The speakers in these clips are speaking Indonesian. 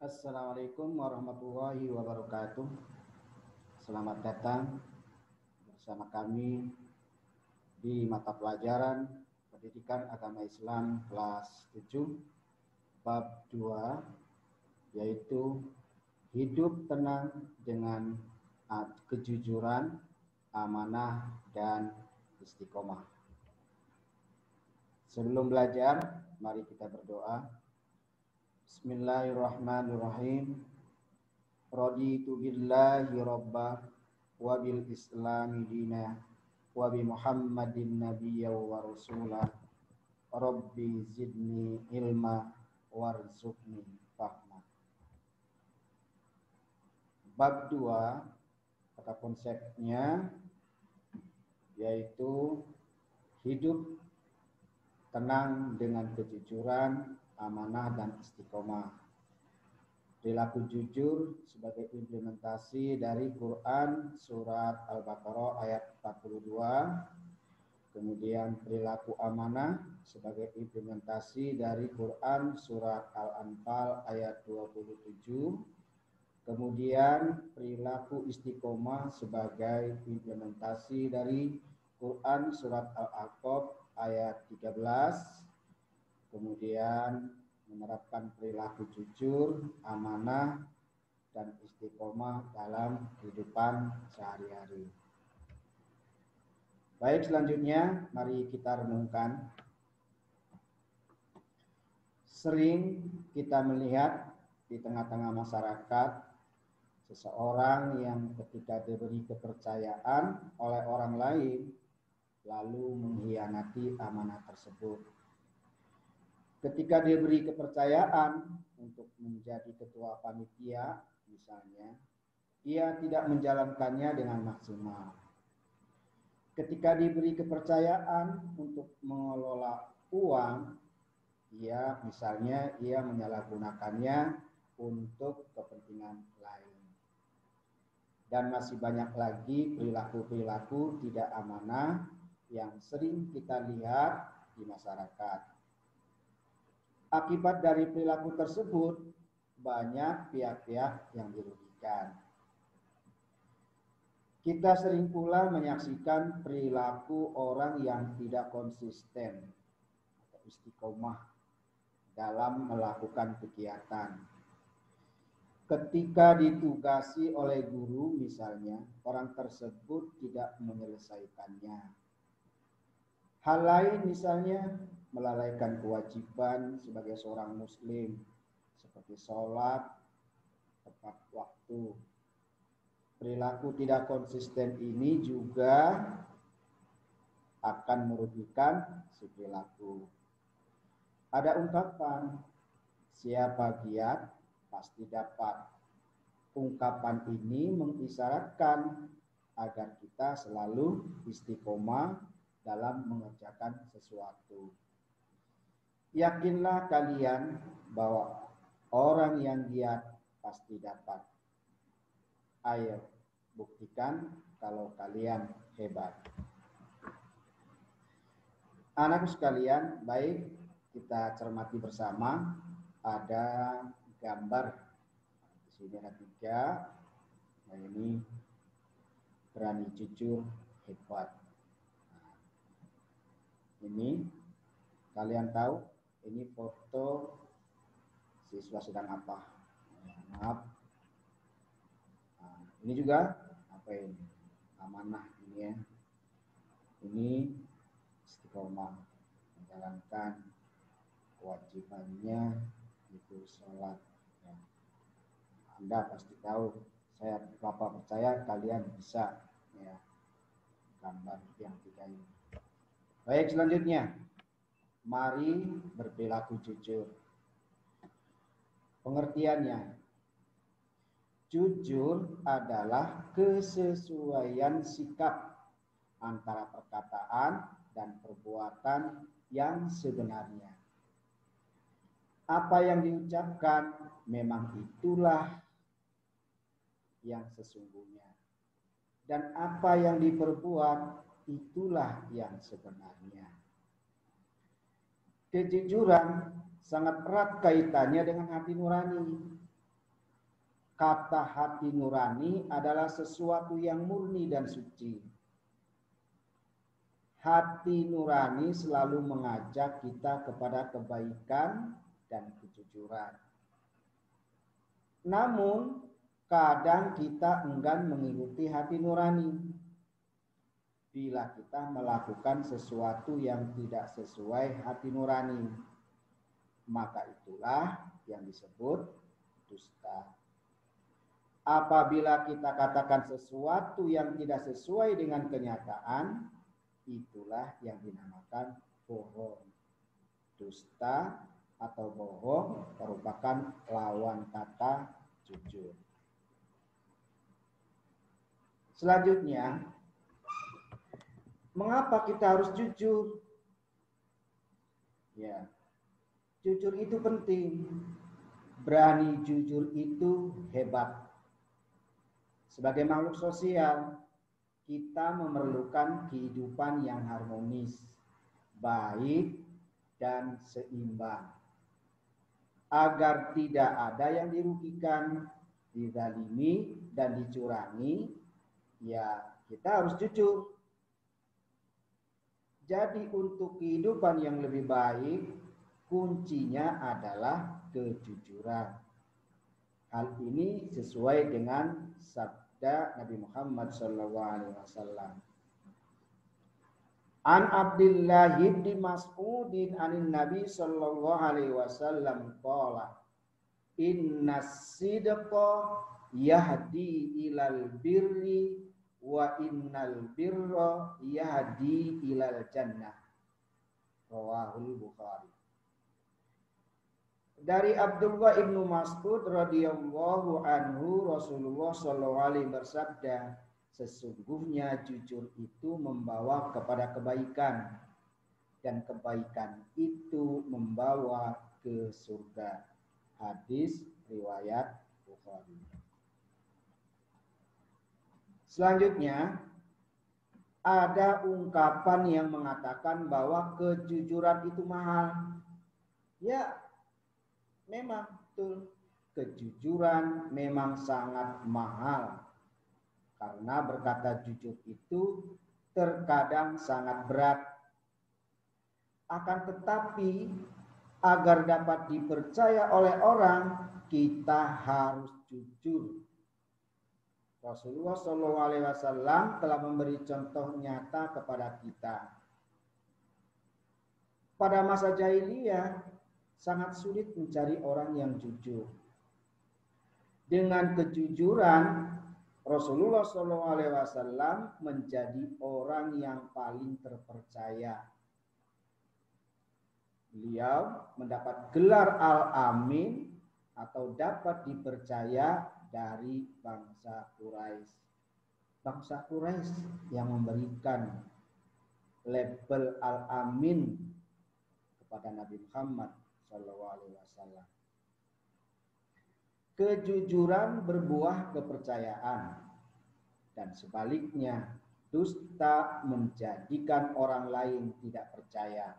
Assalamualaikum warahmatullahi wabarakatuh. Selamat datang bersama kami di mata pelajaran Pendidikan Agama Islam kelas 7 bab 2, yaitu hidup tenang dengan kejujuran, amanah, dan istiqomah. Sebelum belajar, mari kita berdoa. Bismillahirrahmanirrahim. Raditu billahi rabba wa bil islami dina wa bi muhammadin nabiyya wa rasulah. Rabbi zidni ilma warzuqni fahma. Bab 2 kata konsepnya yaitu hidup tenang dengan kejujuran, amanah, dan istiqomah. Perilaku jujur sebagai implementasi dari Quran surat Al-Baqarah ayat 42. Kemudian perilaku amanah sebagai implementasi dari Quran surat Al-Anfal ayat 27. Kemudian perilaku istiqomah sebagai implementasi dari Quran surat Al-Aqaf ayat 13. Kemudian menerapkan perilaku jujur, amanah, dan istiqomah dalam kehidupan sehari-hari. Baik, selanjutnya mari kita renungkan. Sering kita melihat di tengah-tengah masyarakat seseorang yang ketika diberi kepercayaan oleh orang lain lalu mengkhianati amanah tersebut. Ketika diberi kepercayaan untuk menjadi ketua panitia, misalnya, ia tidak menjalankannya dengan maksimal. Ketika diberi kepercayaan untuk mengelola uang, ia menyalahgunakannya untuk kepentingan lain. Dan masih banyak lagi perilaku-perilaku tidak amanah yang sering kita lihat di masyarakat. Akibat dari perilaku tersebut, banyak pihak-pihak yang dirugikan. Kita sering pula menyaksikan perilaku orang yang tidak konsisten atau istiqomah dalam melakukan kegiatan. Ketika ditugasi oleh guru misalnya, orang tersebut tidak menyelesaikannya. Hal lain misalnya melalaikan kewajiban sebagai seorang muslim seperti sholat tepat waktu. Perilaku tidak konsisten ini juga akan merugikan si perilaku. Ada ungkapan, siapa giat pasti dapat. Ungkapan ini mengisyaratkan agar kita selalu istiqomah dalam mengerjakan sesuatu. Yakinlah kalian bahwa orang yang giat pasti dapat. Ayo, buktikan kalau kalian hebat. Anakku sekalian, baik kita cermati bersama. Ada gambar. Di sini ada 3. Nah, ini berani, jujur, hebat. Ini kalian tahu ini foto siswa sedang apa? Maaf. Nah, ini juga apa ini? Amanah ini ya. Ini istiqomah menjalankan kewajibannya itu sholat. Ya. Anda pasti tahu. Bapak percaya kalian bisa ya gambar yang 3 ini. Baik, selanjutnya, mari berperilaku jujur. Pengertiannya, jujur adalah kesesuaian sikap antara perkataan dan perbuatan yang sebenarnya. Apa yang diucapkan memang itulah yang sesungguhnya. Dan apa yang diperbuat itulah yang sebenarnya. Kejujuran sangat erat kaitannya dengan hati nurani. kata hati nurani adalah sesuatu yang murni dan suci. Hati nurani selalu mengajak kita kepada kebaikan dan kejujuran. Namun, kadang kita enggan mengikuti hati nurani. Bila kita melakukan sesuatu yang tidak sesuai hati nurani, maka itulah yang disebut dusta. Apabila kita katakan sesuatu yang tidak sesuai dengan kenyataan, itulah yang dinamakan bohong. Dusta atau bohong merupakan lawan kata jujur. Selanjutnya, mengapa kita harus jujur? Ya, jujur itu penting. Berani jujur itu hebat. Sebagai makhluk sosial, kita memerlukan kehidupan yang harmonis, baik, dan seimbang. Agar tidak ada yang dirugikan, dizalimi, dan dicurangi, ya kita harus jujur. Jadi untuk kehidupan yang lebih baik, kuncinya adalah kejujuran. Hal ini sesuai dengan sabda Nabi Muhammad SAW. An Abdullah bin Mas'udin anin Nabi sallallahu alaihi wasallam qala innas sidqa yahdi ilal birri wa innal birra yahdi ilal jannah. Rawahul Bukhari. Dari Abdullah ibnu Mas'ud radhiyallahu anhu, Rasulullah sallallahu alaihi bersabda, sesungguhnya jujur itu membawa kepada kebaikan, dan kebaikan itu membawa ke surga. Hadis riwayat Bukhari. Selanjutnya, ada ungkapan yang mengatakan bahwa kejujuran itu mahal. Ya, memang betul. Kejujuran memang sangat mahal. Karena berkata jujur itu terkadang sangat berat. Akan tetapi, agar dapat dipercaya oleh orang, kita harus jujur. Rasulullah SAW telah memberi contoh nyata kepada kita. Pada masa jahiliyah, sangat sulit mencari orang yang jujur. Dengan kejujuran, Rasulullah SAW menjadi orang yang paling terpercaya. Beliau mendapat gelar Al-Amin atau dapat dipercaya dari bangsa Quraisy. Bangsa Quraisy yang memberikan label Al-Amin kepada Nabi Muhammad SAW. Kejujuran berbuah kepercayaan, dan sebaliknya dusta menjadikan orang lain tidak percaya.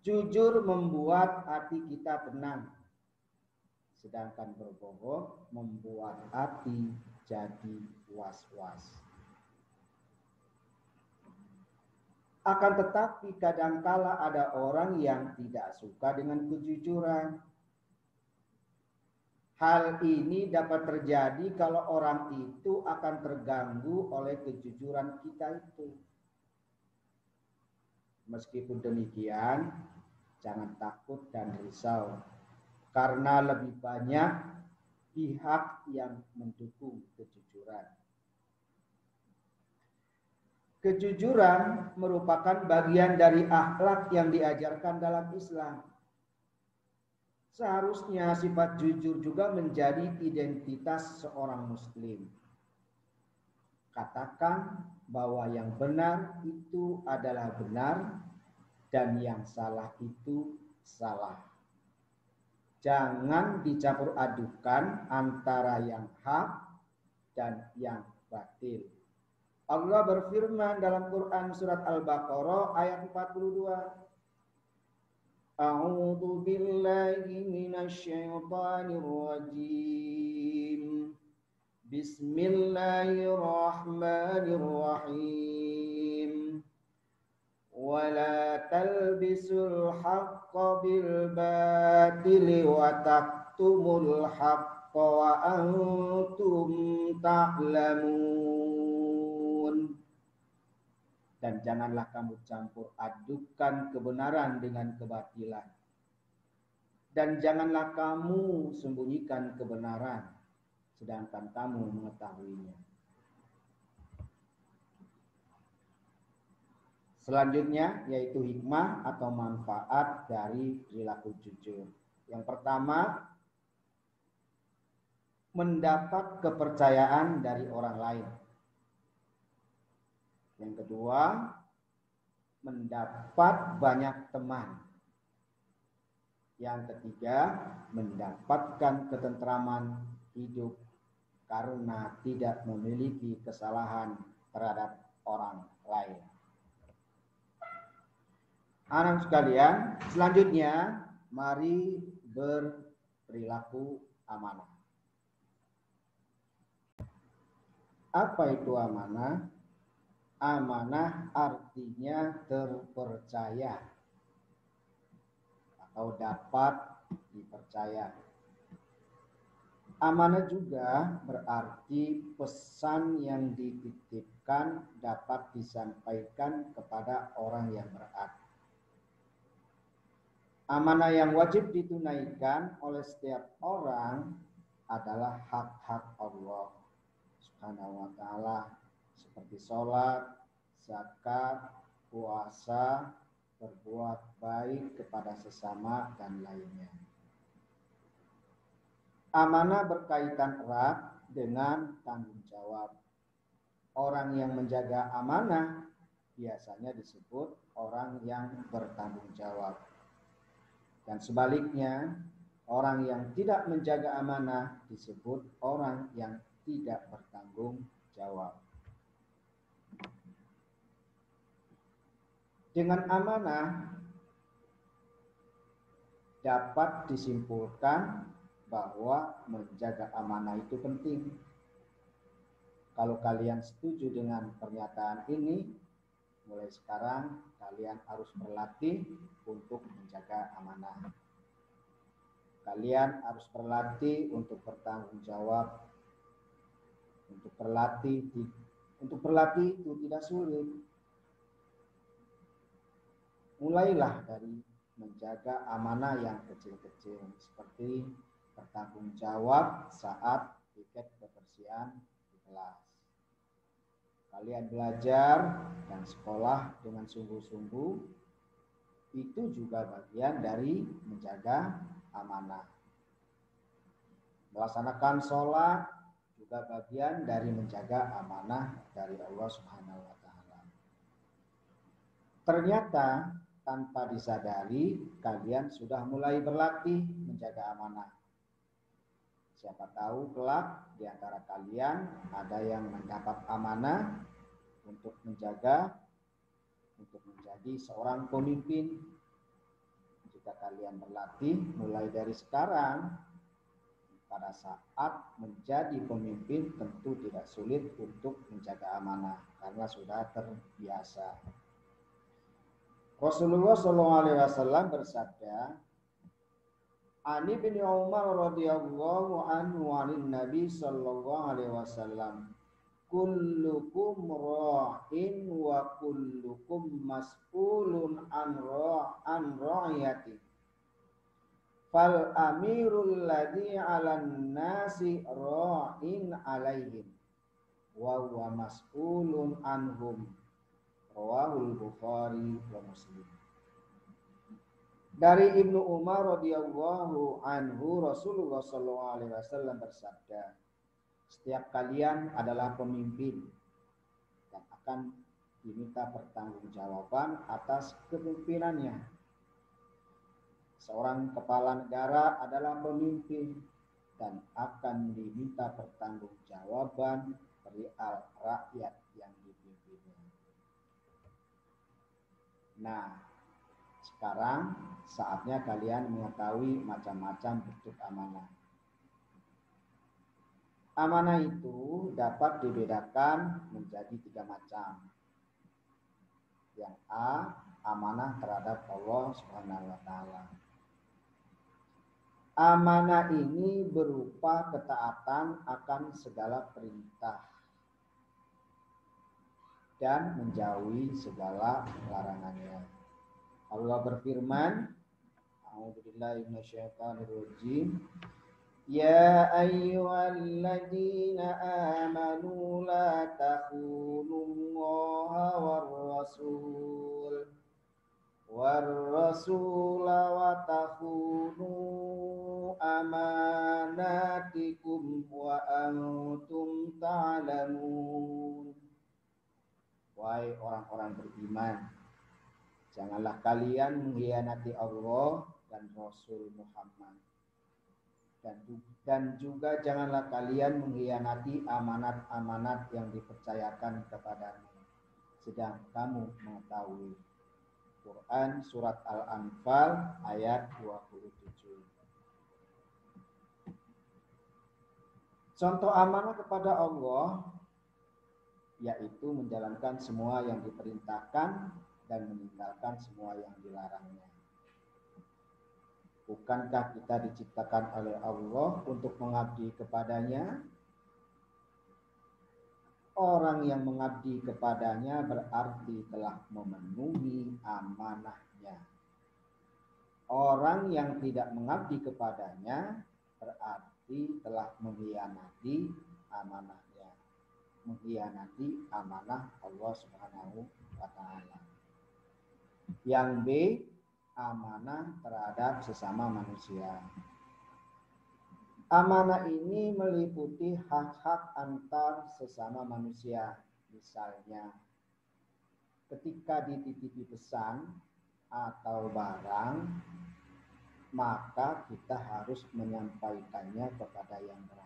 Jujur membuat hati kita tenang, sedangkan berbohong membuat hati jadi was-was. Akan tetapi kadangkala ada orang yang tidak suka dengan kejujuran. Hal ini dapat terjadi kalau orang itu akan terganggu oleh kejujuran kita itu. Meskipun demikian, jangan takut dan risau, karena lebih banyak pihak yang mendukung kejujuran. Kejujuran merupakan bagian dari akhlak yang diajarkan dalam Islam. Seharusnya sifat jujur juga menjadi identitas seorang muslim. Katakan bahwa yang benar itu adalah benar dan yang salah itu salah. Jangan dicampur adukan antara yang hak dan yang batil. Allah berfirman dalam Quran surat Al-Baqarah ayat 42. A'udzu billahi minasy syaithanir rajim. Bismillahirrahmanirrahim. Wala talbisul haqqa bil batili wa taktumul haqqa wa antum ta'lamun. Dan janganlah kamu campur adukan kebenaran dengan kebatilan. Dan janganlah kamu sembunyikan kebenaran, sedangkan kamu mengetahuinya. Selanjutnya yaitu hikmah atau manfaat dari perilaku jujur. Yang pertama, mendapat kepercayaan dari orang lain. Yang kedua, mendapat banyak teman. Yang ketiga, mendapatkan ketentraman hidup karena tidak memiliki kesalahan terhadap orang lain. Anak sekalian, selanjutnya mari berperilaku amanah. Apa itu amanah? Amanah artinya terpercaya atau dapat dipercaya. Amanah juga berarti pesan yang dititipkan dapat disampaikan kepada orang yang berat. Amanah yang wajib ditunaikan oleh setiap orang adalah hak-hak Allah Subhanahu wa ta'ala, seperti sholat, zakat, puasa, berbuat baik kepada sesama, dan lainnya. Amanah berkaitan erat dengan tanggung jawab. Orang yang menjaga amanah biasanya disebut orang yang bertanggung jawab. Dan sebaliknya, orang yang tidak menjaga amanah disebut orang yang tidak bertanggung jawab. Dengan amanah dapat disimpulkan bahwa menjaga amanah itu penting. Kalau kalian setuju dengan pernyataan ini, mulai sekarang kalian harus berlatih untuk menjaga amanah. Kalian harus berlatih untuk bertanggung jawab. Untuk berlatih itu tidak sulit. Mulailah dari menjaga amanah yang kecil-kecil, seperti bertanggung jawab saat piket kebersihan di kelas. Kalian belajar dan sekolah dengan sungguh-sungguh, itu juga bagian dari menjaga amanah. Melaksanakan sholat juga bagian dari menjaga amanah dari Allah Subhanahu wa ta'ala. Ternyata tanpa disadari, kalian sudah mulai berlatih menjaga amanah. Siapa tahu kelak di antara kalian ada yang mendapat amanah untuk menjaga, untuk menjadi seorang pemimpin. Jika kalian berlatih mulai dari sekarang, pada saat menjadi pemimpin tentu tidak sulit untuk menjaga amanah karena sudah terbiasa. Rasulullah SAW bersabda, Ani bin Umar radhiyallahu anhu anin Nabi sallallahu alaihi wasallam, kullukum ra'in wa kullukum mas'ulun an ra'iyati. Fal amirul ladzi 'alan nasi ra'in 'alaihim wa huwa mas'ulun anhum. Rawahul Bukhari wa Muslim. Dari Ibnu Umar radhiyallahu anhu, Rasulullah sallallahu alaihi wasallam bersabda, setiap kalian adalah pemimpin dan akan diminta pertanggungjawaban atas kepemimpinannya. Seorang kepala negara adalah pemimpin dan akan diminta pertanggungjawaban perihal rakyat yang dipimpinnya. Nah, Sekarang saatnya kalian mengetahui macam-macam bentuk amanah. Amanah itu dapat dibedakan menjadi 3 macam. Yang A, amanah terhadap Allah Subhanahu wa taala. Amanah ini berupa ketaatan akan segala perintah dan menjauhi segala larangannya. Allah berfirman, A'udzubillahi minasyaitonirrajim. Ya ayyuhalladzina amanu la takhunullaha war-rasula wa takhunu amanatikum wa antum ta'lamun. Wahai orang-orang beriman, janganlah kalian mengkhianati Allah dan Rasul Muhammad. Dan juga janganlah kalian mengkhianati amanat-amanat yang dipercayakan kepadamu, sedang kamu mengetahui. Quran Surat Al-Anfal ayat 27. Contoh amanah kepada Allah yaitu menjalankan semua yang diperintahkan dan meninggalkan semua yang dilarangnya. Bukankah kita diciptakan oleh Allah untuk mengabdi kepadanya? Orang yang mengabdi kepadanya berarti telah memenuhi amanahnya. Orang yang tidak mengabdi kepadanya berarti telah mengkhianati amanahnya. Mengkhianati amanah Allah Subhanahu wa taala. Yang B, amanah terhadap sesama manusia. Amanah ini meliputi hak-hak antar sesama manusia. Misalnya, ketika dititipi pesan atau barang, maka kita harus menyampaikannya kepada yang berhak.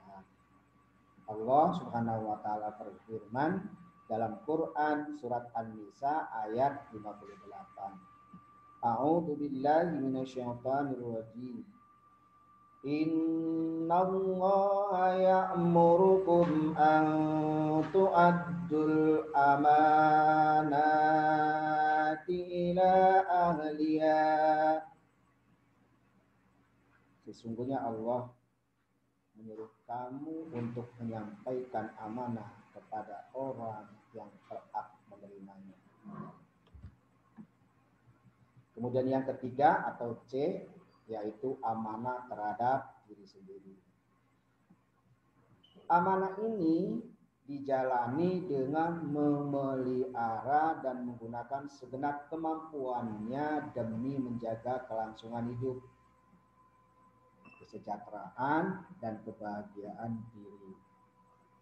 Allah Subhanahu wa taala berfirman dalam Quran Surat An-Nisa ayat 58. A'udzu billahi minasyaitonir rajim. Innallaha ya'murukum an tu'addul amanati ila ahliha. Sesungguhnya Allah menyuruh kamu untuk menyampaikan amanah kepada orang yang berhak menerimanya. Kemudian yang ketiga atau C, yaitu amanah terhadap diri sendiri. Amanah ini dijalani dengan memelihara dan menggunakan segenap kemampuannya demi menjaga kelangsungan hidup, kesejahteraan, dan kebahagiaan diri.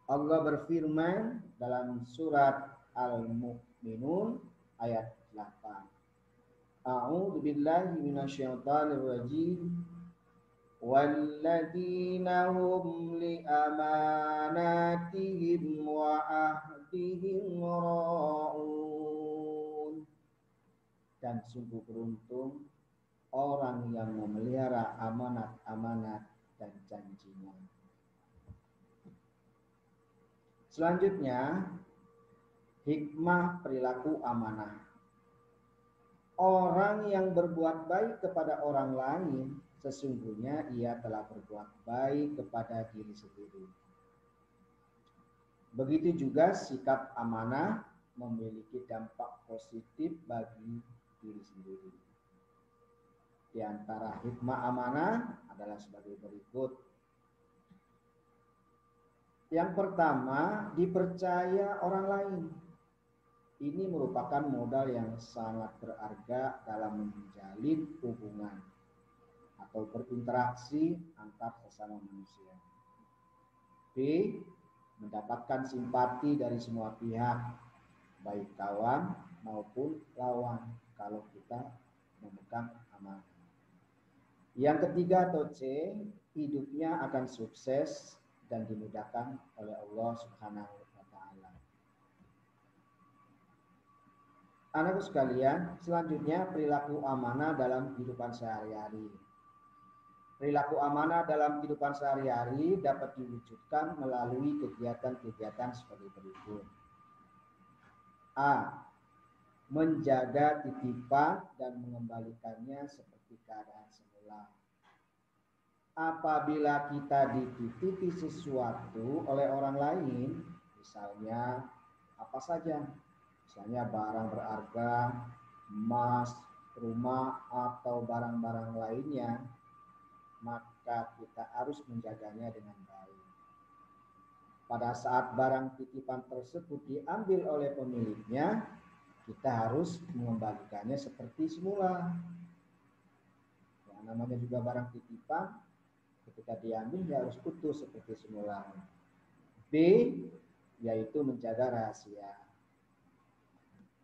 Allah berfirman dalam surat Al-Mu'minun ayat 8. A'udzu billahi minasyaitonir rajim. Walladzina hum li amanatihim wa ahdihim ra'un. Dan sungguh beruntung orang yang memelihara amanat-amanat dan janjinya. Selanjutnya, hikmah perilaku amanah. Orang yang berbuat baik kepada orang lain, sesungguhnya ia telah berbuat baik kepada diri sendiri. Begitu juga sikap amanah memiliki dampak positif bagi diri sendiri. Di antara hikmah amanah adalah sebagai berikut. Yang pertama, dipercaya orang lain. Ini merupakan modal yang sangat berharga dalam menjalin hubungan atau berinteraksi antar sesama manusia. B, mendapatkan simpati dari semua pihak, baik kawan maupun lawan, kalau kita memegang amanah. Yang ketiga atau C, hidupnya akan sukses dan dimudahkan oleh Allah Subhanahu wa taala. Anakku sekalian, selanjutnya perilaku amanah dalam kehidupan sehari-hari. Perilaku amanah dalam kehidupan sehari-hari dapat diwujudkan melalui kegiatan-kegiatan seperti berikut. A. Menjaga titipan dan mengembalikannya seperti keadaan semula. Apabila kita dititipi sesuatu oleh orang lain, misalnya apa saja, misalnya barang berharga, emas, rumah, atau barang-barang lainnya, maka kita harus menjaganya dengan baik. Pada saat barang titipan tersebut diambil oleh pemiliknya, kita harus mengembalikannya seperti semula. Yang namanya juga barang titipan, ketika diambil dia harus utuh seperti semula. B, yaitu menjaga rahasia.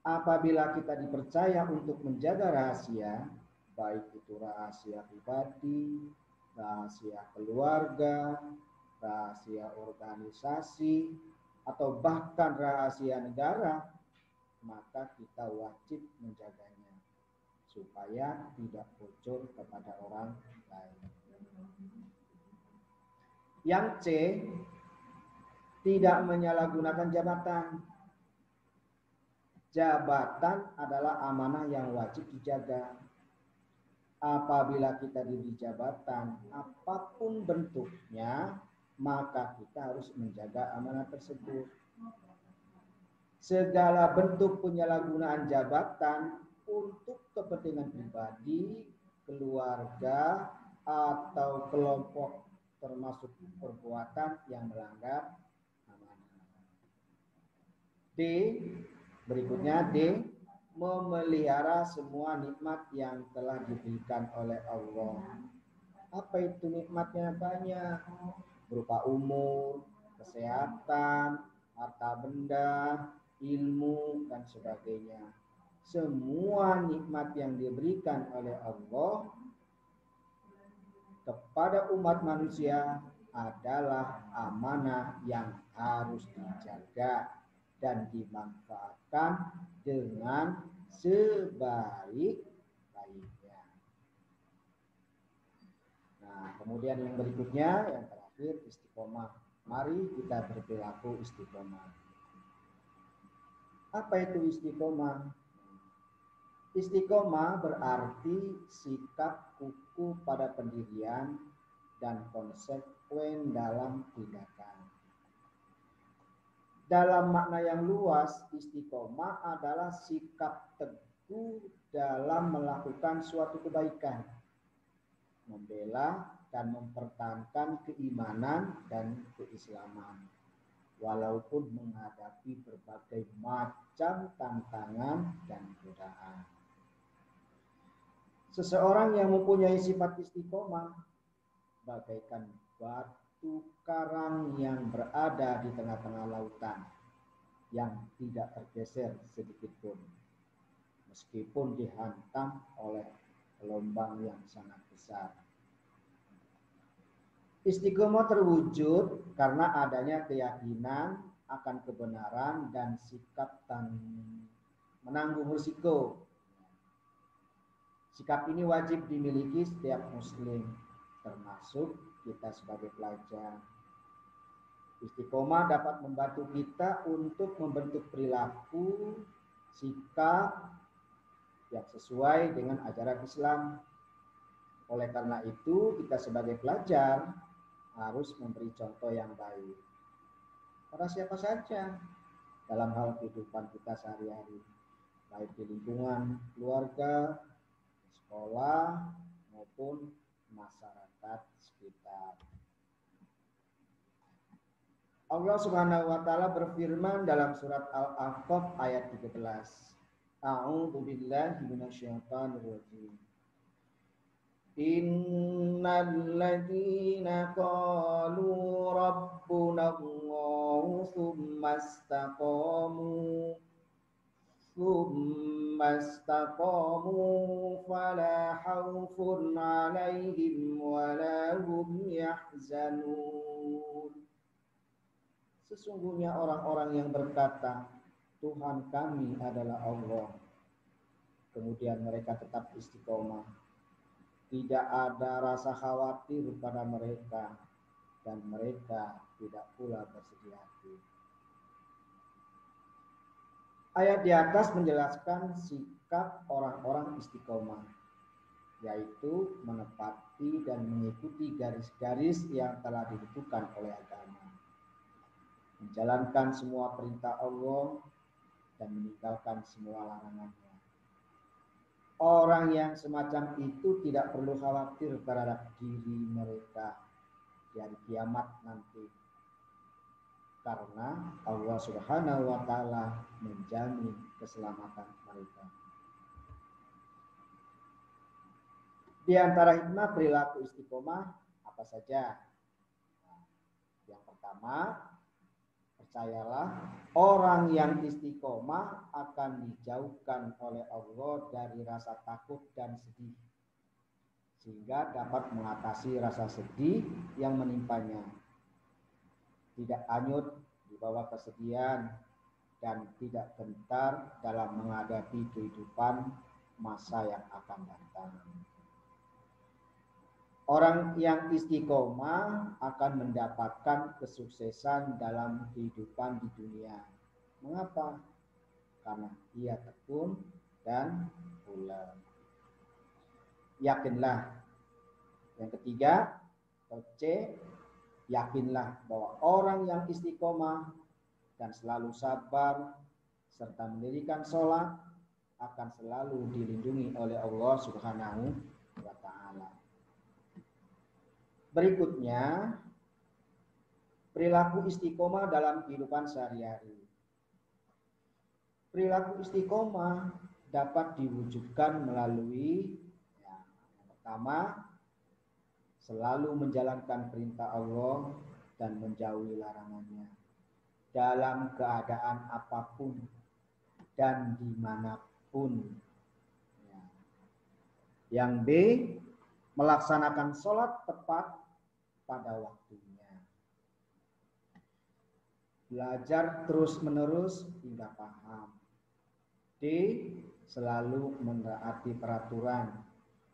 Apabila kita dipercaya untuk menjaga rahasia, baik itu rahasia pribadi, rahasia keluarga, rahasia organisasi, atau bahkan rahasia negara, maka kita wajib menjaganya supaya tidak bocor kepada orang lain. Yang C, tidak menyalahgunakan jabatan. Jabatan adalah amanah yang wajib dijaga. Apabila kita diberi jabatan, apapun bentuknya, maka kita harus menjaga amanah tersebut. Segala bentuk penyalahgunaan jabatan untuk kepentingan pribadi, keluarga, atau kelompok termasuk perbuatan yang melanggar amanah. D, berikutnya D, memelihara semua nikmat yang telah diberikan oleh Allah. Apa itu nikmatnya? Banyak, berupa umur, kesehatan, harta benda, ilmu, dan sebagainya. Semua nikmat yang diberikan oleh Allah kepada umat manusia adalah amanah yang harus dijaga dan dimanfaatkan dengan sebaik-baiknya. Nah, kemudian yang berikutnya, yang terakhir, istiqomah. Mari kita berperilaku istiqomah. Apa itu istiqomah? Istiqomah berarti sikap kukuh pada pendirian dan konsekuen dalam tindakan. Dalam makna yang luas, istiqomah adalah sikap teguh dalam melakukan suatu kebaikan, membela dan mempertahankan keimanan dan keislaman, walaupun menghadapi berbagai macam tantangan dan godaan. Seseorang yang mempunyai sifat istiqomah bagaikan batu karang yang berada di tengah-tengah lautan yang tidak tergeser sedikit pun, meskipun dihantam oleh gelombang yang sangat besar. Istiqomah terwujud karena adanya keyakinan akan kebenaran dan sikap menanggung risiko. Sikap ini wajib dimiliki setiap muslim, termasuk kita sebagai pelajar. Istiqomah dapat membantu kita untuk membentuk perilaku, sikap yang sesuai dengan ajaran Islam. Oleh karena itu, kita sebagai pelajar harus memberi contoh yang baik pada siapa saja dalam hal kehidupan kita sehari-hari, baik di lingkungan keluarga, sekolah, maupun masyarakat sekitar. Allah Subhanahu wa taala berfirman dalam surat Al-Ahqaf ayat 13. A'udzu billahi minasyaitonir rajim. Innal ladzina qalu rabbuna Allah tsumma istaqamu fala khaufun 'alaihim wala hum yahzanun. Sesungguhnya orang-orang yang berkata, Tuhan kami adalah Allah, kemudian mereka tetap istiqomah. Tidak ada rasa khawatir pada mereka dan mereka tidak pula bersedih hati. Ayat di atas menjelaskan sikap orang-orang istiqomah, yaitu menepati dan mengikuti garis-garis yang telah ditentukan oleh agama, menjalankan semua perintah Allah dan meninggalkan semua larangannya. Orang yang semacam itu tidak perlu khawatir terhadap diri mereka di hari kiamat nanti, karena Allah Subhanahu wa Ta'ala menjamin keselamatan mereka. Di antara hikmah perilaku istiqomah apa saja? Yang pertama, percayalah, orang yang istiqomah akan dijauhkan oleh Allah dari rasa takut dan sedih, sehingga dapat mengatasi rasa sedih yang menimpanya. Tidak hanyut di bawah kesedihan dan tidak gentar dalam menghadapi kehidupan masa yang akan datang. Orang yang istiqomah akan mendapatkan kesuksesan dalam kehidupan di dunia. Mengapa? Karena ia tekun dan ulang. Yakinlah. Yang ketiga, C, yakinlah bahwa orang yang istiqomah dan selalu sabar serta mendirikan sholat akan selalu dilindungi oleh Allah Subhanahu wa Ta'ala. Berikutnya, perilaku istiqomah dalam kehidupan sehari-hari. Perilaku istiqomah dapat diwujudkan melalui yang pertama, selalu menjalankan perintah Allah dan menjauhi larangannya dalam keadaan apapun dan dimanapun. Yang B, melaksanakan sholat tepat pada waktunya. Belajar terus-menerus hingga paham. D, selalu menaati peraturan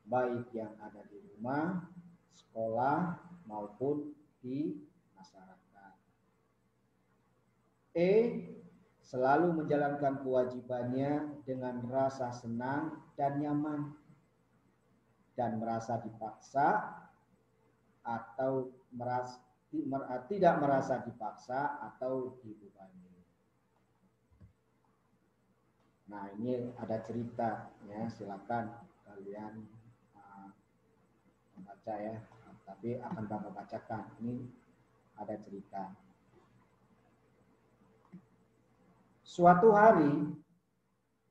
baik yang ada di rumah, sekolah maupun di masyarakat. E, selalu menjalankan kewajibannya dengan rasa senang dan nyaman dan merasa dipaksa atau tidak merasa dipaksa atau dibebani. Nah, ini ada cerita ya, silakan kalian membaca ya, tapi akan Bapak bacakan. Ini ada cerita. Suatu hari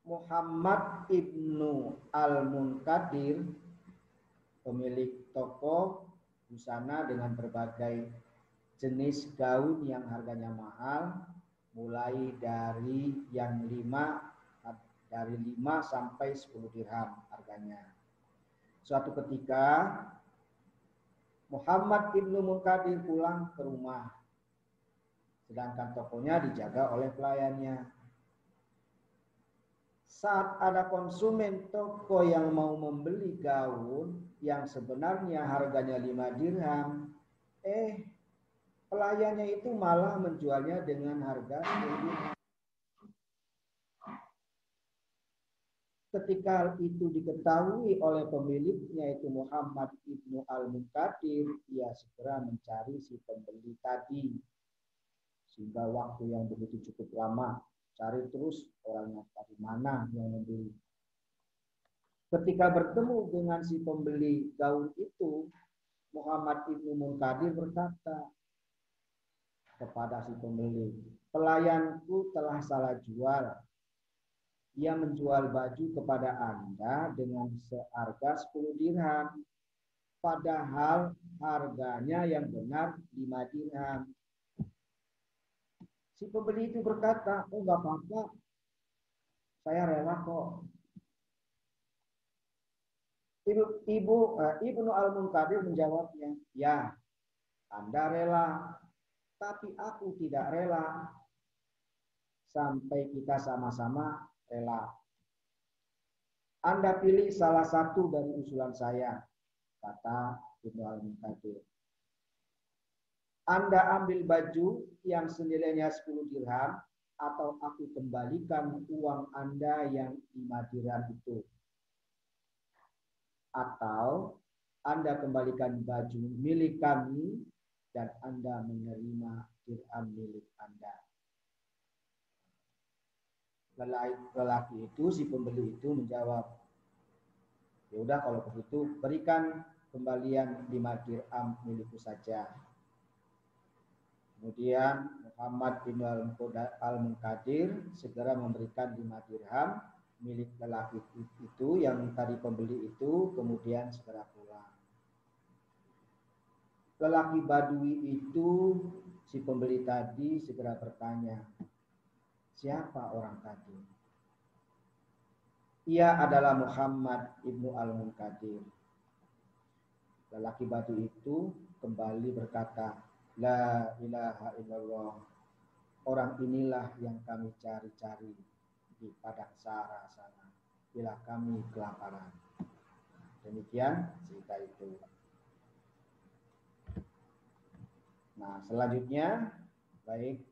Muhammad ibnu Al-Munkadir, pemilik toko busana dengan berbagai jenis gaun yang harganya mahal, mulai dari yang 5 sampai 10 dirham harganya. Suatu ketika Muhammad ibnu Munkadir pulang ke rumah, sedangkan tokonya dijaga oleh pelayannya. Saat ada konsumen toko yang mau membeli gaun yang sebenarnya harganya 5 dirham, pelayannya itu malah menjualnya dengan harga 10 dirham. Ketika itu diketahui oleh pemiliknya, yaitu Muhammad ibnu Al-Munkadir, ia segera mencari si pembeli tadi. Sehingga waktu yang begitu cukup lama, cari terus orangnya dari mana yang membeli. Ketika bertemu dengan si pembeli gaun itu, Muhammad ibnu Munkadir berkata kepada si pembeli, "Pelayanku telah salah jual. Ia menjual baju kepada Anda dengan seharga 10 dirham, padahal harganya yang benar 5 dirham." Si pembeli itu berkata, "Oh, nggak apa-apa, saya rela kok." Ibnu Al-Munkadir menjawabnya, "Ya, Anda rela, tapi aku tidak rela sampai kita sama-sama rela. Anda pilih salah satu dari usulan saya, kata Ibnu Al-Munkadir. Anda ambil baju yang senilainya 10 dirham, atau aku kembalikan uang Anda yang 5 dirham itu. Atau Anda kembalikan baju milik kami dan Anda menerima dirham milik Anda. Lelaki itu, si pembeli itu menjawab, ya udah kalau begitu berikan kembalian 5 dirham milikku saja. Kemudian Muhammad bin Al-Munkadir segera memberikan 5 dirham milik lelaki itu yang tadi pembeli itu, kemudian segera pulang. Lelaki Badui itu, si pembeli tadi segera bertanya, siapa orang tadi? Ia adalah Muhammad ibnu Al-Munkadir. Lelaki Badui itu kembali berkata, la ilaha illallah. Orang inilah yang kami cari-cari di padang Sahara sana bila kami kelaparan. Demikian cerita itu. Nah, selanjutnya baik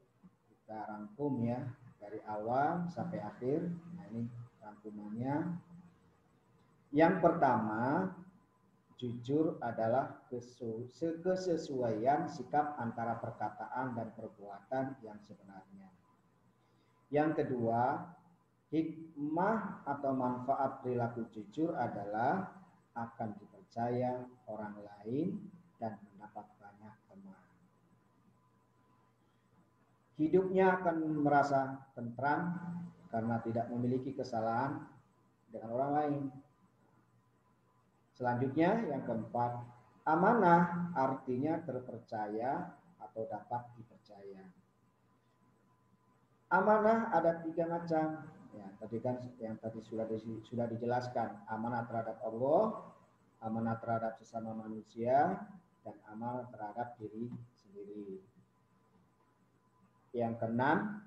kita rangkum ya dari awal sampai akhir. Nah, ini rangkumannya. Yang pertama, jujur adalah kesesuaian sikap antara perkataan dan perbuatan yang sebenarnya. Yang kedua, hikmah atau manfaat perilaku jujur adalah akan dipercaya orang lain dan mendapat banyak teman. Hidupnya akan merasa tentram karena tidak memiliki kesalahan dengan orang lain. Selanjutnya yang keempat, amanah artinya terpercaya atau dapat dipercaya. Amanah ada 3 macam. Ya, tadi kan yang tadi sudah dijelaskan, amanah terhadap Allah, amanah terhadap sesama manusia, dan amanah terhadap diri sendiri. Yang keenam,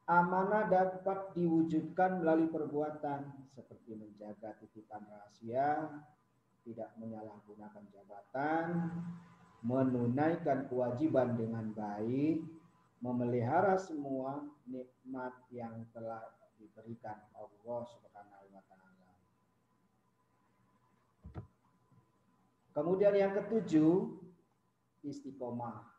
amanah dapat diwujudkan melalui perbuatan seperti menjaga titipan rahasia, tidak menyalahgunakan jabatan, menunaikan kewajiban dengan baik, memelihara semua nikmat yang telah diberikan Allah Subhanahu wa taala. Kemudian yang ketujuh, istiqomah.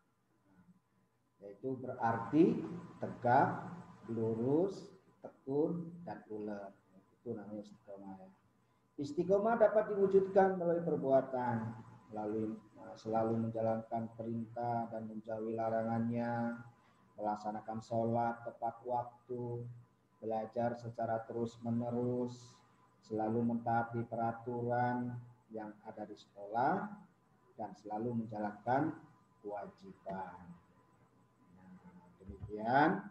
Yaitu berarti tegak, lurus, tekun, dan ulet. Itu namanya istiqomah ya. Istiqomah dapat diwujudkan melalui perbuatan, melalui selalu menjalankan perintah dan menjauhi larangannya, melaksanakan sholat tepat waktu, belajar secara terus-menerus, selalu mentaati peraturan yang ada di sekolah, dan selalu menjalankan kewajiban. Nah, demikian.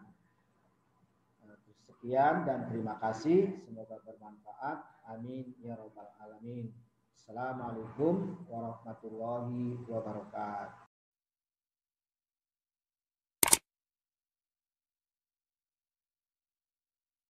Sekian dan terima kasih. Semoga bermanfaat. Amin ya rabbal alamin. Assalamualaikum warahmatullahi wabarakatuh.